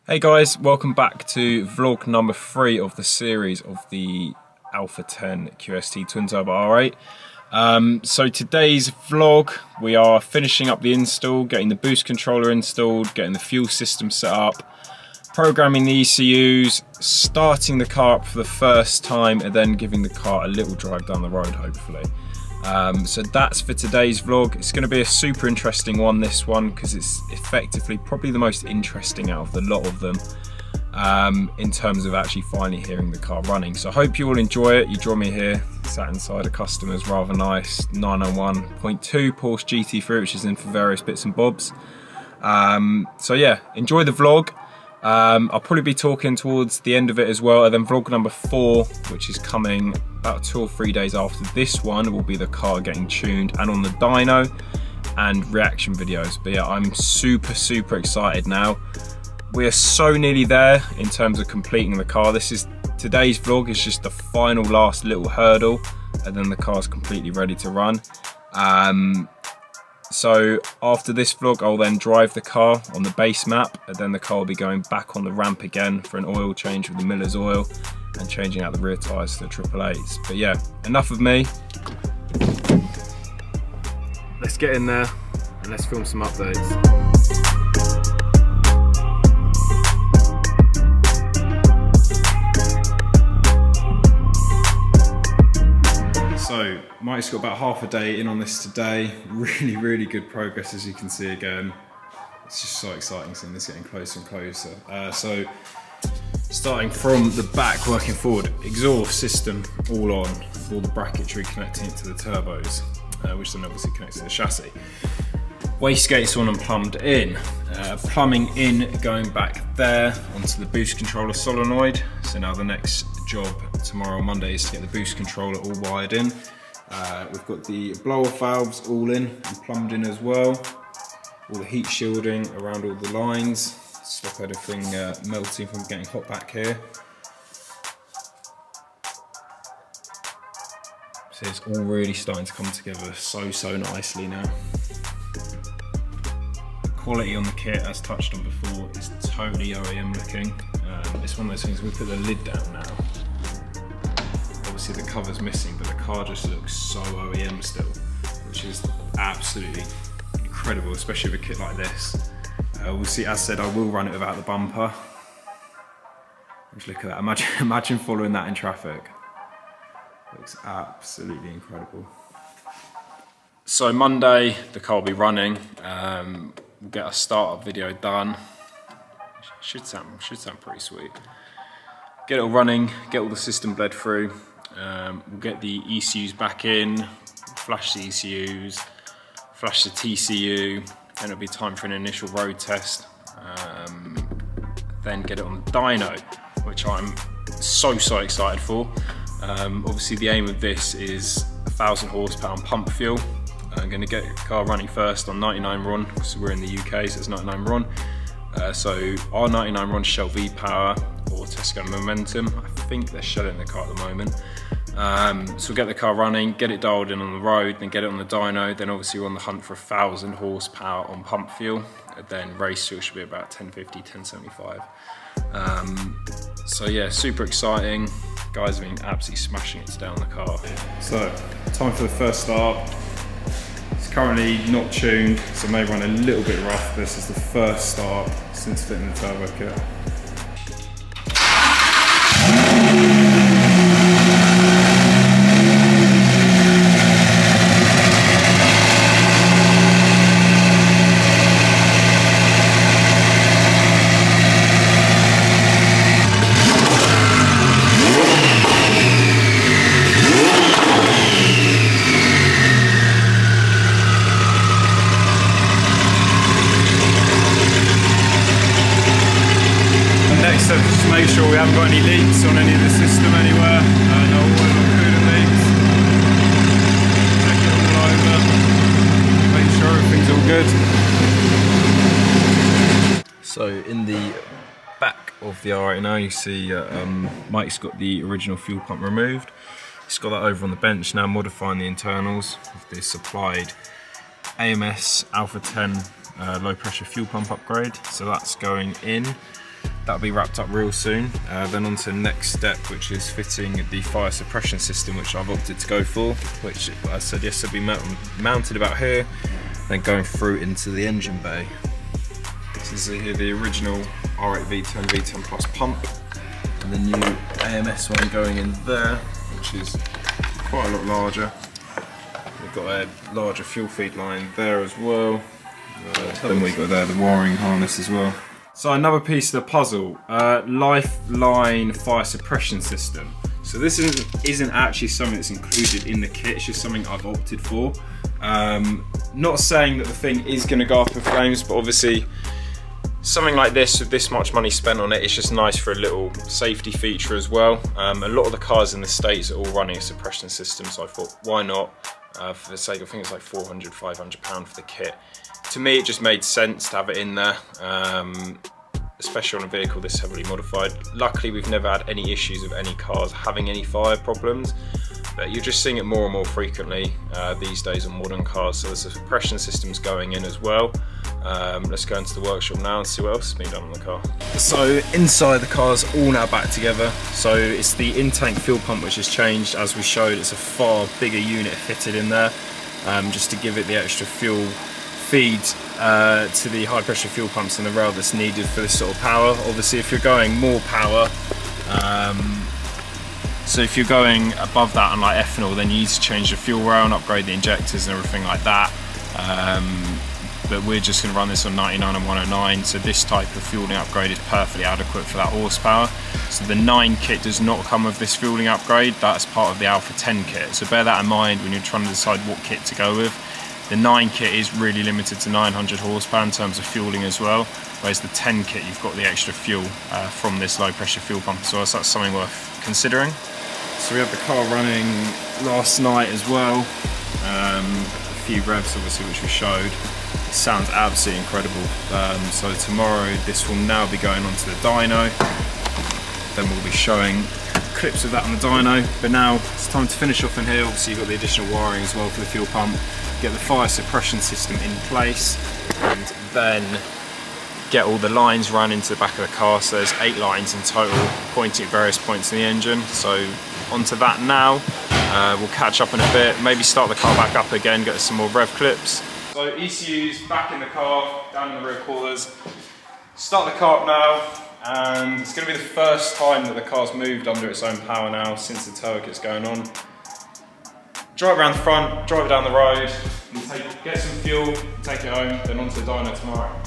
Hey guys, welcome back to vlog number 3 of the series of the Alpha 10 QST Twin Turbo R8. So today's vlog, we are finishing up the install, getting the boost controller installed, getting the fuel system set up, programming the ECUs, starting the car up for the first time, and then giving the car a little drive down the road, hopefully. So that's for today's vlog. It's going to be a super interesting one, this one, because it's effectively probably the most interesting out of the lot of them in terms of actually finally hearing the car running. So I hope you all enjoy it. You join me here, sat inside a customer's rather nice 991.2 Porsche GT3, which is in for various bits and bobs. So yeah, enjoy the vlog. I'll probably be talking towards the end of it as well, and then vlog number 4, which is coming about 2 or 3 days after this one, will be the car getting tuned and on the dyno and reaction videos. But yeah, I'm super excited now. We are so nearly there in terms of completing the car. Today's vlog is just the final last little hurdle, and then the car's completely ready to run. So after this vlog, I'll then drive the car on the base map, and then the car will be going back on the ramp again for an oil change with the Miller's oil and changing out the rear tyres to the 888s. But yeah, enough of me. Let's get in there and let's film some updates. So, Mike's got about half a day in on this today. Really good progress, as you can see again. It's just so exciting seeing this getting closer and closer. So, starting from the back, working forward, exhaust system all on, all the bracketry connecting it to the turbos, which then obviously connects to the chassis. Wastegate's on and plumbed in. Plumbing in, going back there onto the boost controller solenoid. So now the next job tomorrow, Monday, is to get the boost controller all wired in. We've got the blow-off valves all in and plumbed in as well. All the heat shielding around all the lines. Stop anything melting from getting hot back here. So it's all really starting to come together so nicely now. Quality on the kit, as touched on before, is totally OEM looking. It's one of those things, we put the lid down now. Obviously the cover's missing, but the car just looks so OEM still, which is absolutely incredible, especially with a kit like this. We'll see, as said, I will run it without the bumper. Just look at that, imagine following that in traffic. Looks absolutely incredible. So Monday, the car will be running. We'll get a startup video done. Should sound pretty sweet. Get it all running, get all the system bled through. We'll get the ECUs back in, flash the ECUs, flash the TCU, then it'll be time for an initial road test. Then get it on the dyno, which I'm so excited for. Obviously the aim of this is 1,000 horsepower on pump fuel. I'm going to get the car running first on 99 RON, because we're in the UK, so it's 99 RON. So our 99 RON Shell V-Power or Tesco Momentum, I think they're shelling the car at the moment. So we'll get the car running, get it dialed in on the road, then get it on the dyno, then obviously we're on the hunt for 1,000 horsepower on pump fuel, and then race fuel should be about 1050, 1075. So yeah, super exciting. Guys have been absolutely smashing it today on the car. So, time for the first start. It's currently not tuned, so it may run a little bit rough. This is the first start since fitting the turbo kit. So just make sure we haven't got any leaks on any of the system anywhere. No oil or coolant leaks. Check it all over. Make sure everything's all good. So in the back of the R8 now, you see Mike's got the original fuel pump removed. He's got that over on the bench now, modifying the internals with the supplied AMS Alpha 10 low pressure fuel pump upgrade. So that's going in. that'll be wrapped up real soon. Then on to the next step, which is fitting the fire suppression system, which I've opted to go for, which I said yesterday will be mounted about here, then going through into the engine bay. This is here the original R8 V10 V10 Plus pump, and the new AMS one going in there, which is quite a lot larger. We've got a larger fuel feed line there as well. Then we've got there the wiring harness as well. So another piece of the puzzle, Lifeline fire suppression system. So this isn't actually something that's included in the kit, it's just something I've opted for. Not saying that the thing is going to go up in flames, but obviously something like this, with this much money spent on it, it's just nice for a little safety feature as well. A lot of the cars in the States are all running a suppression system, so I thought, why not? For the sake of, I think it's like £400, £500 for the kit. To me, it just made sense to have it in there, especially on a vehicle this heavily modified. Luckily, we've never had any issues with any cars having any fire problems, but you're just seeing it more and more frequently these days on modern cars, so there's a suppression systems going in as well. Let's go into the workshop now and see what else has been done on the car. So inside the car's all now back together. So it's the in-tank fuel pump which has changed. As we showed, it's a far bigger unit fitted in there, just to give it the extra fuel feed to the high pressure fuel pumps in the rail that's needed for this sort of power. Obviously if you're going more power, so if you're going above that on like ethanol, then you need to change the fuel rail and upgrade the injectors and everything like that. But we're just going to run this on 99 and 109, so this type of fueling upgrade is perfectly adequate for that horsepower. So the 9 kit does not come with this fueling upgrade, that's part of the Alpha 10 kit. So bear that in mind when you're trying to decide what kit to go with. The 9 kit is really limited to 900 horsepower in terms of fueling as well, whereas the 10 kit you've got the extra fuel from this low pressure fuel pump as well, so that's something worth considering. So we have the car running last night as well, a few revs obviously which we showed. It sounds absolutely incredible. So tomorrow this will now be going onto the dyno, then we'll be showing clips of that on the dyno, but now it's time to finish off in here. Obviously you've got the additional wiring as well for the fuel pump, get the fire suppression system in place, and then get all the lines run into the back of the car. So there's 8 lines in total pointing at various points in the engine. So onto that now, we'll catch up in a bit, maybe start the car back up again, get some more rev clips. So ECU's back in the car, down in the rear quarters. Start the car up now, and it's going to be the first time that the car's moved under its own power now since the tow kit's going on. Drive around the front, drive it down the road, and get some fuel, take it home, then onto the dyno tomorrow.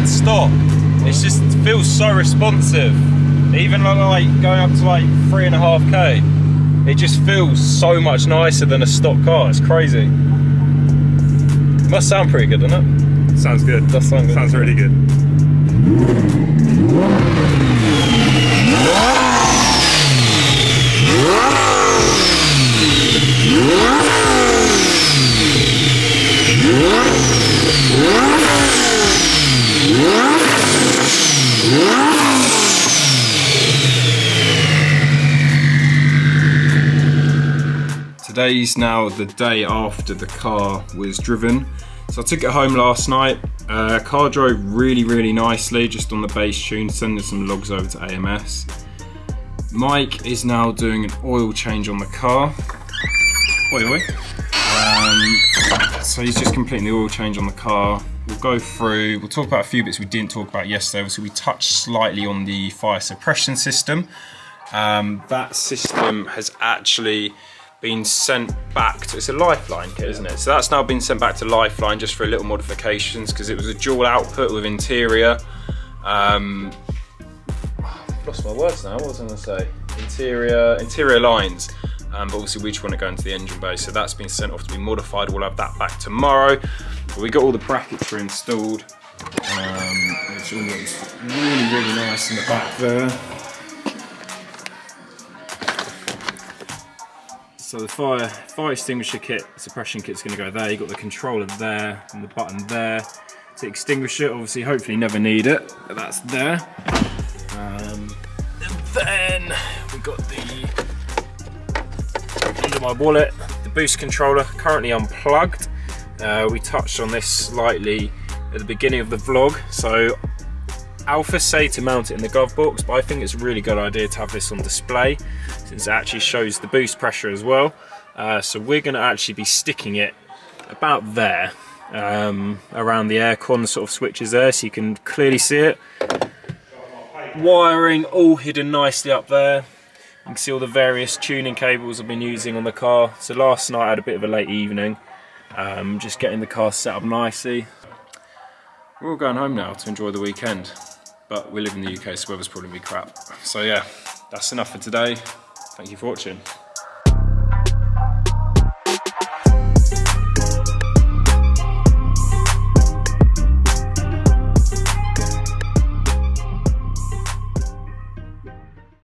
Stop. It just feels so responsive. Even like going up to like 3.5k, it just feels so much nicer than a stock car. It's crazy. Must sound pretty good, doesn't it? Sounds good. Does sound good. Sounds really good. today's now the day after the car was driven. So I took it home last night. Car drove really nicely, just on the base tune, sending some logs over to AMS. Mike is now doing an oil change on the car. Oi. So he's just completing the oil change on the car. We'll go through, we'll talk about a few bits we didn't talk about yesterday. Obviously we touched slightly on the fire suppression system. That system has actually been sent back to, it's a Lifeline kit, isn't it? So that's now been sent back to Lifeline just for a little modifications, because it was a dual output with interior. I've lost my words now, what was I going to say? Interior lines. But obviously we just want to go into the engine bay, so that's been sent off to be modified. We'll have that back tomorrow. But we got all the brackets installed, which all looks really nice in the back there. So the fire extinguisher kit, suppression kit's going to go there. You've got the controller there and the button there to extinguish it. Obviously, hopefully never need it, but that's there. And then we got under my wallet, the boost controller, currently unplugged. We touched on this slightly at the beginning of the vlog. So Alpha say to mount it in the glove box, but I think it's a really good idea to have this on display, since it actually shows the boost pressure as well. So we're going to actually be sticking it about there, around the aircon sort of switches there, so you can clearly see it. Wiring all hidden nicely up there. You can see all the various tuning cables I've been using on the car. So last night I had a bit of a late evening, just getting the car set up nicely. We're all going home now to enjoy the weekend, but we live in the UK, so weather's probably gonna be crap. So yeah, that's enough for today. Thank you for watching.